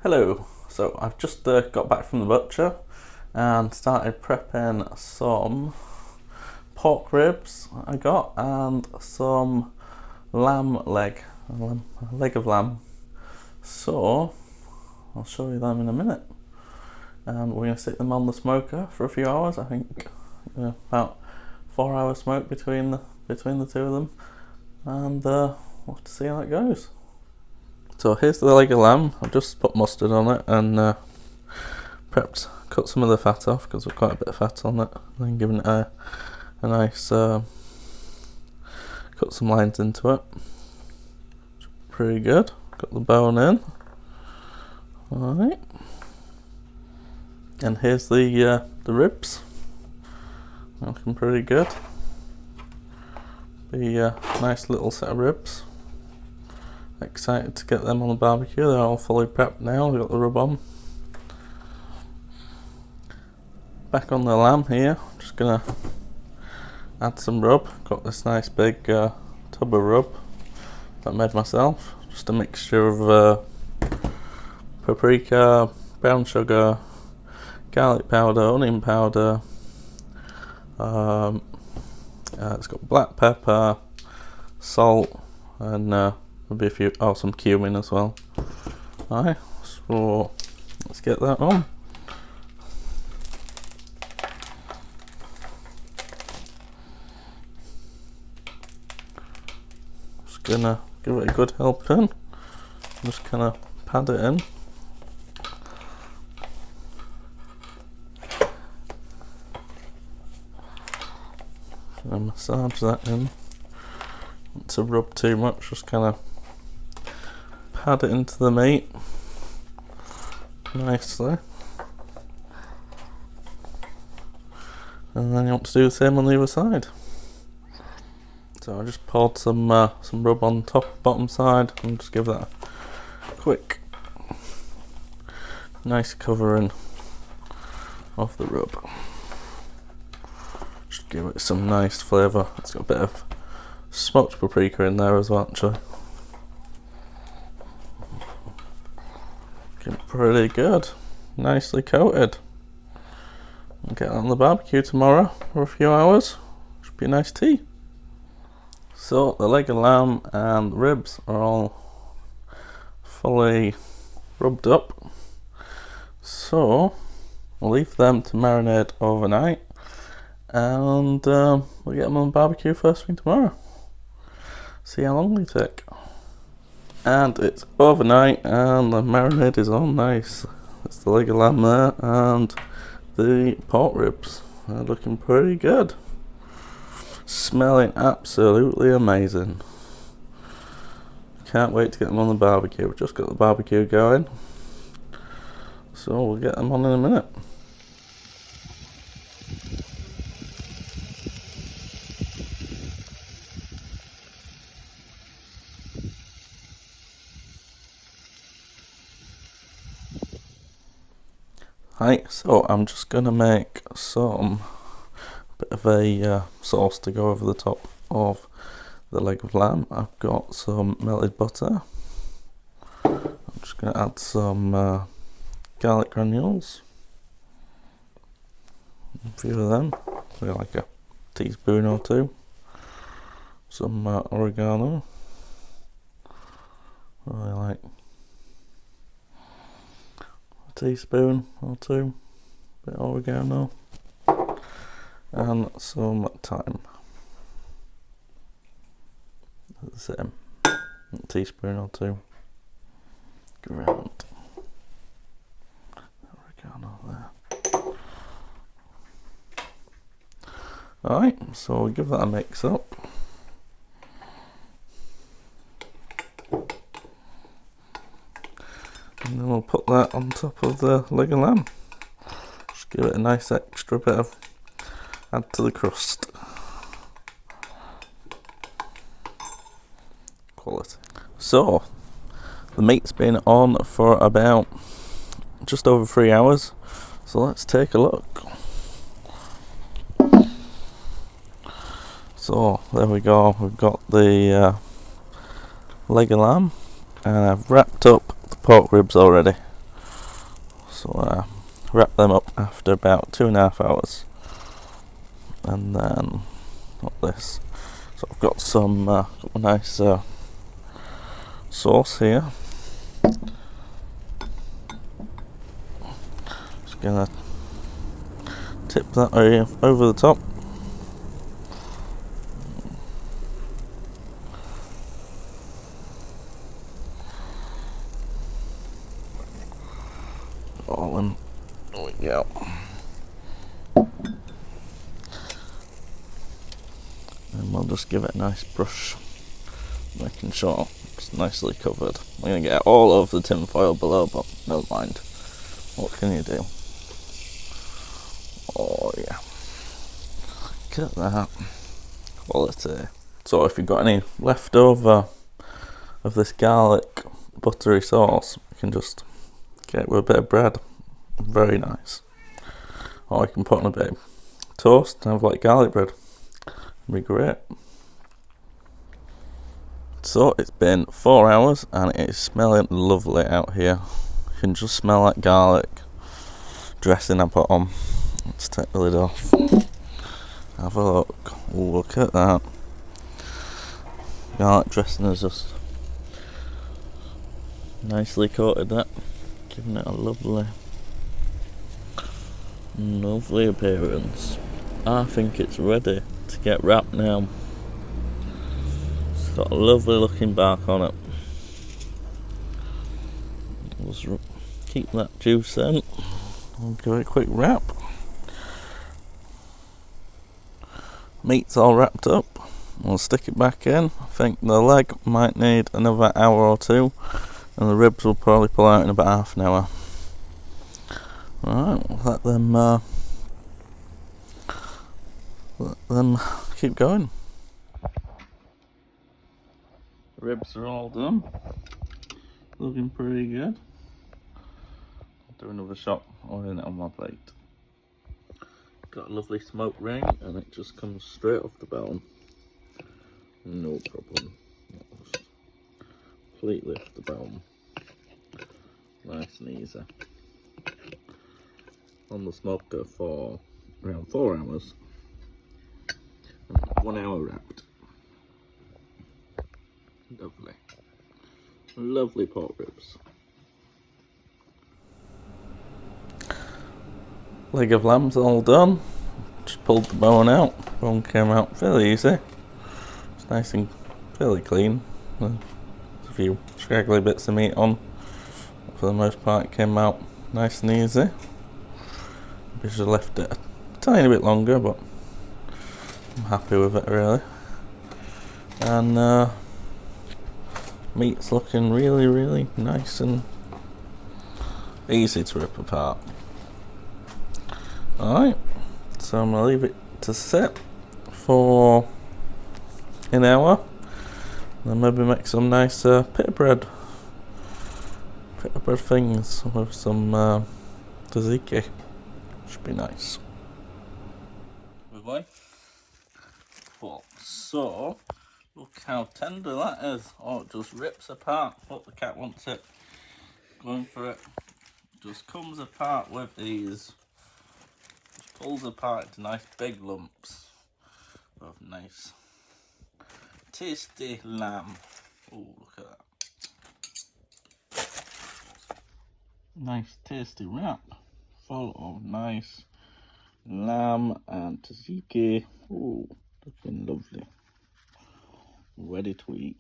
Hello, so I've just got back from the butcher and started prepping some pork ribs I got and some lamb leg, a leg of lamb. So I'll show you them in a minute. And we're going to stick them on the smoker for a few hours. I think about 4 hours smoke between the two of them, and we'll have to see how it goes. So here's the leg of lamb. I've just put mustard on it and cut some of the fat off because there's quite a bit of fat on it, and then given it a nice cut some lines into it. Pretty good. Got the bone in. Alright. And here's the ribs. Looking pretty good. The nice little set of ribs. Excited to get them on the barbecue. They're all fully prepped now. We've got the rub on. Back on the lamb here. Just gonna add some rub. Got this nice big tub of rub that I made myself. Just a mixture of paprika, brown sugar, garlic powder, onion powder. It's got black pepper, salt, and maybe some cumin as well. Alright, so let's get that on. Just gonna give it a good helping. Just kind of pad it in. And massage that in. Not to rub too much, just kind of pad it into the meat nicely. And then you want to do the same on the other side. So I just poured some rub on top, bottom side, and just give that a quick, nice covering of the rub. Just give it some nice flavour. It's got a bit of smoked paprika in there as well, actually. Looking pretty good. Nicely coated. I'll get that on the barbecue tomorrow for a few hours. Should be a nice tea. So the leg of lamb and ribs are all fully rubbed up. So we'll leave them to marinate overnight, and we'll get them on the barbecue first thing tomorrow. See how long they take. And it's overnight and the marinade is all nice. It's the leg of lamb there and the pork ribs. They're looking pretty good. Smelling absolutely amazing. Can't wait to get them on the barbecue. We've just got the barbecue going, so we'll get them on in a minute. Right, so I'm just gonna make some bit of a sauce to go over the top of the leg of lamb. I've got some melted butter. I'm just gonna add some garlic granules. A few of them, maybe like a teaspoon or two. Some oregano. Really like a teaspoon or two. Bit of oregano. And some thyme. The same. A teaspoon or two. Ground oregano there. Alright, so we'll give that a mix up. And then we'll put that on top of the leg of lamb. Just give it a nice extra bit of add to the crust. Quality. So the meat's been on for about just over 3 hours. So let's take a look. So there we go. We've got the leg of lamb, and I've wrapped up the pork ribs already. So wrap them up after about 2.5 hours, and then got this. So I've got some got a nice sauce here. Just gonna tip that over the top. All in. There we go. And we'll just give it a nice brush, making sure it's nicely covered. I'm going to get all over the tin foil below, but never mind. What can you do? Oh yeah. Look at that. Quality. So if you've got any leftover of this garlic buttery sauce, you can just get it with a bit of bread. Very nice. Or you can put on a bit of toast and have like garlic bread. It'd be great. So it's been 4 hours and it is smelling lovely out here. You can just smell that garlic dressing I put on. Let's take the lid off. Have a look. Ooh, look at that. Garlic dressing is just nicely coated that, giving it a lovely appearance. I think it's ready to get wrapped now. It's got a lovely looking bark on it. Just keep that juice in and give it a quick wrap. Meat's all wrapped up. We'll stick it back in. I think the leg might need another hour or two, and the ribs will probably pull out in about half an hour. Alright, we'll let them keep going. The ribs are all done. Looking pretty good. I'll do another shot oiling it on my plate. Got a lovely smoke ring and it just comes straight off the bone. No problem. Just completely off the bone. Nice and easy. On the smoker for around 4 hours. And 1 hour wrapped. Lovely. Lovely pork ribs. Leg of lamb's all done. Just pulled the bone out. Bone came out fairly easy. It's nice and fairly clean. There's a few scraggly bits of meat on. But for the most part it came out nice and easy. We should have left it a tiny bit longer, but I'm happy with it really. And meat's looking really nice and easy to rip apart. Alright, so I'm going to leave it to sit for an hour, and then maybe make some nice pita bread things with some tzatziki. Should be nice. Good boy. Cool. So, look how tender that is. Oh, it just rips apart. Look, the cat wants it. Going for it. Just comes apart with these. Pulls apart into nice big lumps of nice tasty lamb. Oh, look at that. Nice tasty wrap full of nice lamb and tzatziki. Oh, looking lovely. Ready to eat.